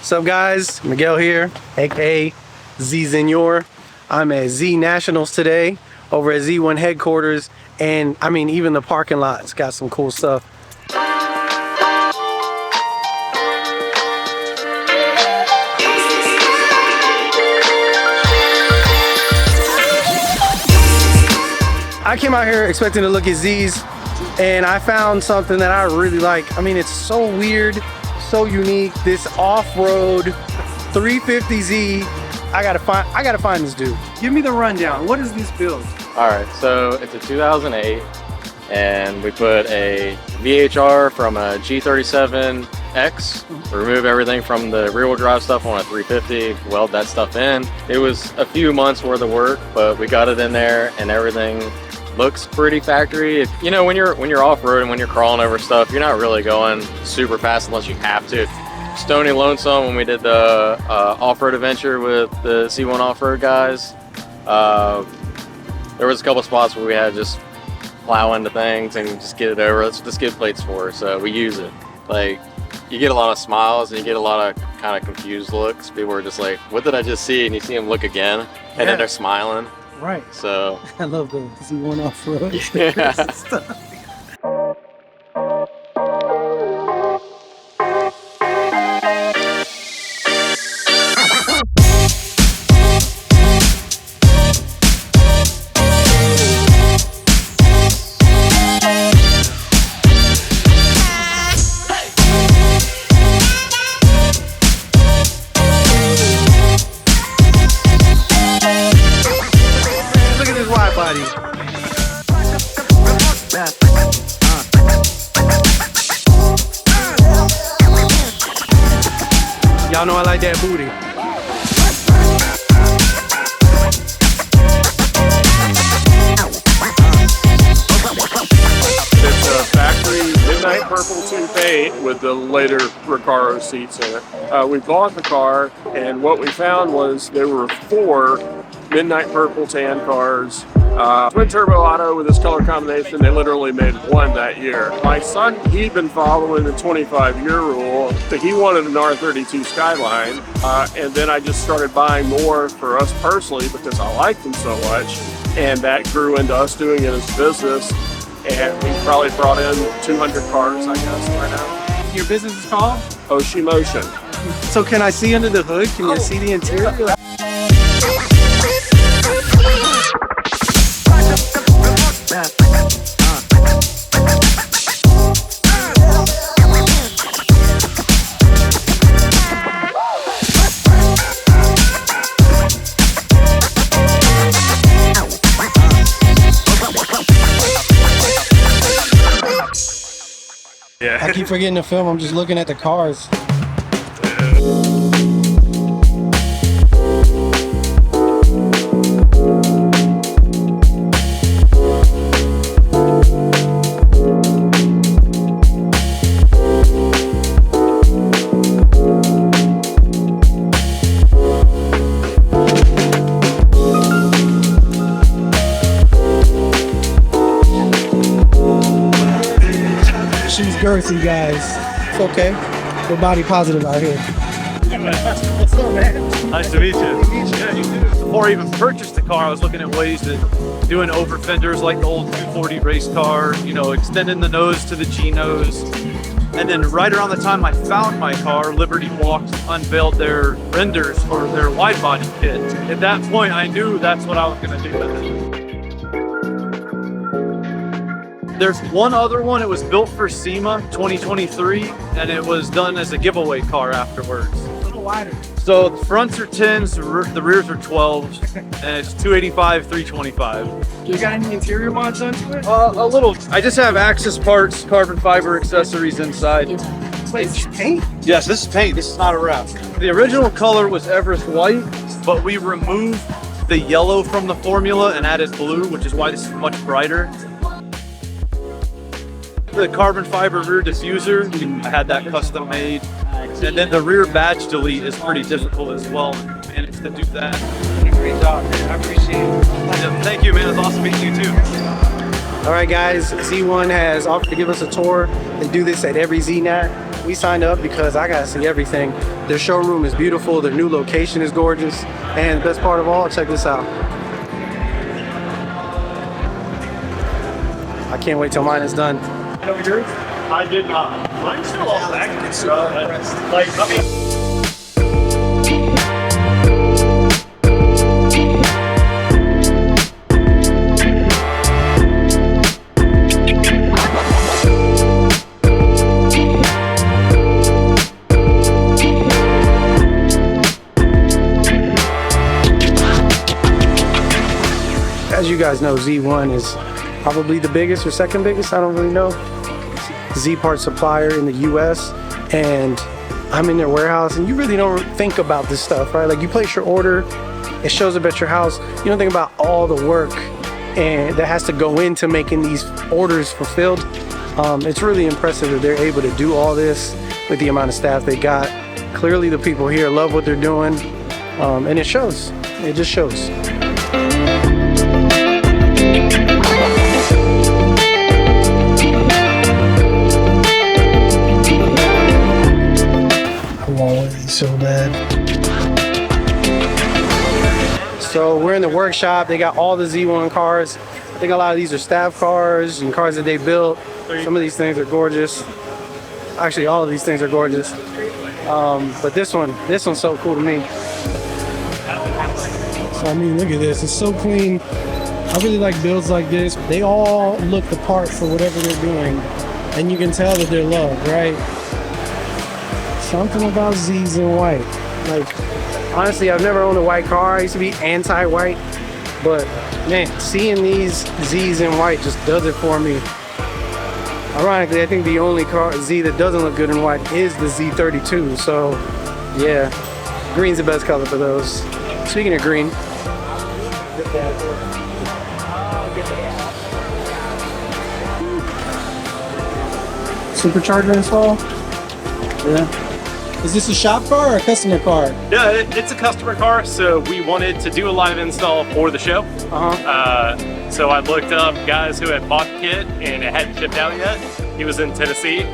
What's up, guys? Miguel here, aka Z Zenor. I'm at Z Nationals today over at Z1 headquarters, and I mean, even the parking lot's got some cool stuff. I came out here expecting to look at Z's, and I found something that I really like. I mean, it's so weird, so unique. This off-road 350Z. I gotta find this dude. Give me the rundown. What is this build? All right, so it's a 2008, and we put a VHR from a G37X. Remove everything from the rear-wheel drive stuff on a 350, weld that stuff in. It was a few months worth of work, but we got it in there, and everything looks pretty factory. You know, when you're off-road and when you're crawling over stuff, you're not really going super fast unless you have to. Stony Lonesome, when we did the off-road adventure with the C1 off-road guys, there was a couple spots where we had to just plow into things and just get it over. That's what the skid plate's for, so we use it. Like, you get a lot of smiles and you get a lot of kind of confused looks. People are just like, what did I just see? And you see them look again, and then they're smiling. Right. So I love the Z1 off-road. yeah. stuff. Widebody. Y'all know I like that booty. It's a factory midnight purple tune paint with the later Recaro seats in it. We bought the car, and what we found was there were 4 midnight purple tan cars. Twin turbo auto with this color combination, they literally made 1 that year. My son, he'd been following the 25-year rule, so he wanted an R32 Skyline, and then I just started buying more for us personally because I liked them so much, and that grew into us doing it as a business, and we probably brought in 200 cars, I guess, right now. Your business is called? Oshi Motion. So can I see under the hood? Can you see the interior? Yeah. I keep forgetting to film. I'm just looking at the cars. She's girthy, guys. It's okay. We're body positive out here. What's up, man? Nice to meet you. Yeah, you do. Before I even purchased the car, I was looking at ways to doing over fenders like the old 240 race car, you know, extending the nose to the G nose. And then right around the time I found my car, Liberty Walked unveiled their renders for their Widebody kit. At that point, I knew that's what I was going to do with it. There's one other one. It was built for SEMA 2023, and it was done as a giveaway car afterwards. A little wider. So the fronts are 10s, the rears are 12s, and it's 285, 325. You got any interior mods onto it? A little. I just have access parts, carbon fiber accessories inside. Wait, it's paint? Yes, this is paint. This is not a wrap. The original color was Everest white, but we removed the yellow from the formula and added blue, which is why this is much brighter. The carbon fiber rear diffuser, I had that custom made. And then the rear badge delete is pretty difficult as well. Managed to do that. Great job, man. I appreciate it. Thank you, man. It's awesome meeting you too. All right, guys. Z1 has offered to give us a tour and do this at every ZNAT. We signed up because I gotta see everything. Their showroom is beautiful. Their new location is gorgeous. And the best part of all, check this out. I can't wait till mine is done. I did not. Mine's still all back. Like, I mean, as you guys know, Z1 is probably the biggest or second biggest, I don't really know, Z part supplier in the US. And I'm in their warehouse, and you really don't think about this stuff, right? Like, you place your order, it shows up at your house. You don't think about all the work and that has to go into making these orders fulfilled. It's really impressive that they're able to do all this with the amount of staff they got. Clearly the people here love what they're doing, and it shows. It just shows. So bad. So we're in the workshop. They got all the Z1 cars. I think a lot of these are staff cars and cars that they built. Some of these things are gorgeous. Actually, all of these things are gorgeous. But this one's so cool to me. So I mean, look at this. It's so clean. I really like builds like this. They all look the part for whatever they're doing, and you can tell that they're loved, right? Something about Z's in white. Like, honestly, I've never owned a white car. I used to be anti-white, but man, seeing these Z's in white just does it for me. Ironically, I think the only car Z that doesn't look good in white is the Z32. So yeah, green's the best color for those. Speaking of green, Supercharger install. Yeah. Is this a shop car or a customer car? No, it's a customer car, so we wanted to do a live install for the show. So I looked up guys who had bought the kit and it hadn't shipped out yet. He was in Tennessee,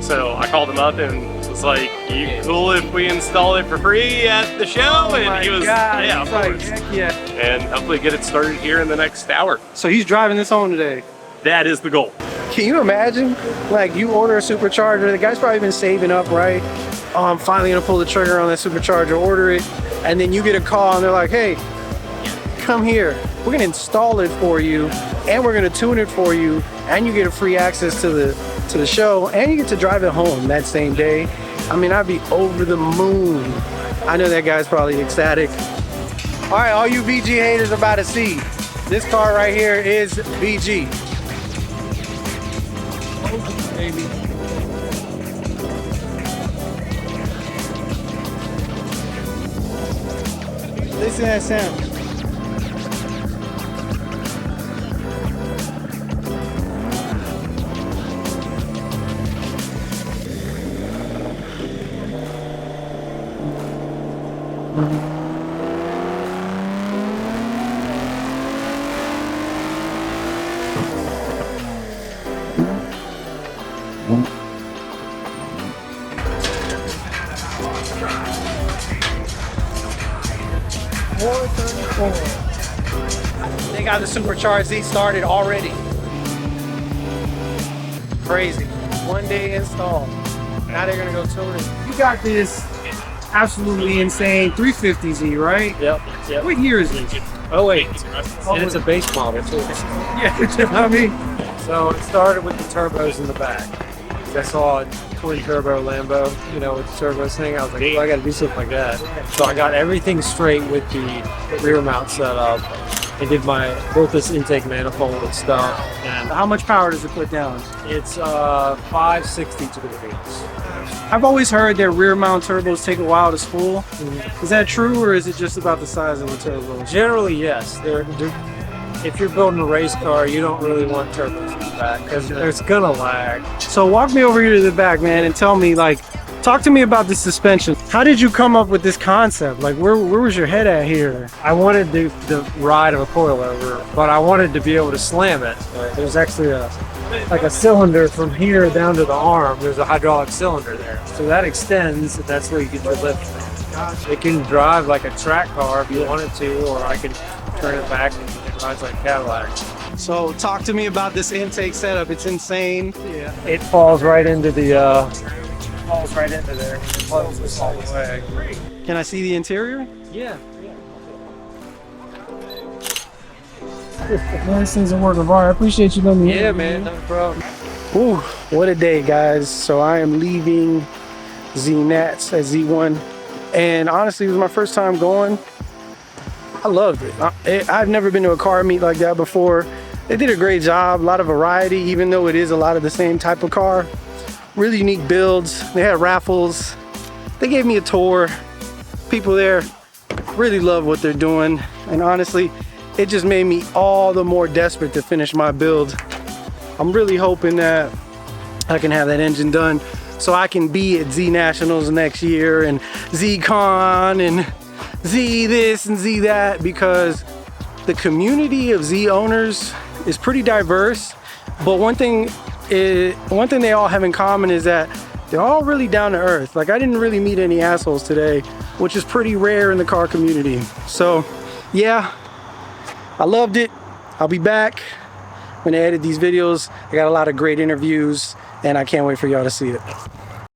so I called him up and was like, "You cool if we install it for free at the show?" Oh and he was, "Yeah, of course." Heck yeah. And hopefully get it started here in the next hour. So he's driving this home today. That is the goal. Can you imagine? Like, you order a Supercharger, the guy's probably been saving up, right? Oh, I'm finally gonna pull the trigger on that Supercharger, order it, and then you get a call and they're like, "Hey, come here. We're gonna install it for you, and we're gonna tune it for you, and you get a free access to the show, and you get to drive it home that same day." I mean, I'd be over the moon. I know that guy's probably ecstatic. All right, all you VG haters are about to see. This car right here is VG. Oh, baby. Listen to that sound. They got the Supercharged Z started already. Crazy. 1 day install. Now they're gonna go tune it. You got this absolutely insane 350Z, right? Yep. What year is it? Oh wait, and it's a base model too. Yeah, you know what I mean? So it started with the turbos in the back. I saw a twin turbo Lambo, you know, with the turbos thing. I was like, well, I got to do something like that. So I got everything straight with the rear mount set up. I built this intake manifold and stuff. And How much power does it put down? it's 562 degrees. I've always heard that rear mount turbos take a while to spool. Is that true, or is it just about the size of the turbos? Generally, yes. If you're building a race car, you don't really want turbos in the back because it's gonna lag. So walk me over here to the back, man, and tell me, like, Talk to me about the suspension. How did you come up with this concept? Like, where was your head at here? I wanted the ride of a coilover, but I wanted to be able to slam it. There's actually like a cylinder from here down to the arm. There's a hydraulic cylinder there. So that extends, and that's where you get your lift from. It can drive like a track car if you wanted to, or I can turn it back and it rides like a Cadillac. So talk to me about this intake setup. It's insane. Yeah. It falls right into there. It closes all the way. Can I see the interior? Yeah. This thing's a work of art. I appreciate you letting me. Yeah, man, no problem. Ooh, what a day, guys. So I am leaving Z-Nats at Z1. And honestly, it was my first time going. I loved it. I've never been to a car meet like that before. They did a great job, a lot of variety, even though it is a lot of the same type of car. Really unique builds. They had raffles. They gave me a tour. People there really love what they're doing. And honestly, it just made me all the more desperate to finish my build. I'm really hoping that I can have that engine done so I can be at Z Nationals next year and Z-Con and Z this and Z that, because the community of Z owners is pretty diverse. But one thing they all have in common is that they're all really down to earth. Like, I didn't really meet any assholes today, which is pretty rare in the car community. So yeah, I loved it. I'll be back when I edit these videos. I got a lot of great interviews and I can't wait for y'all to see it.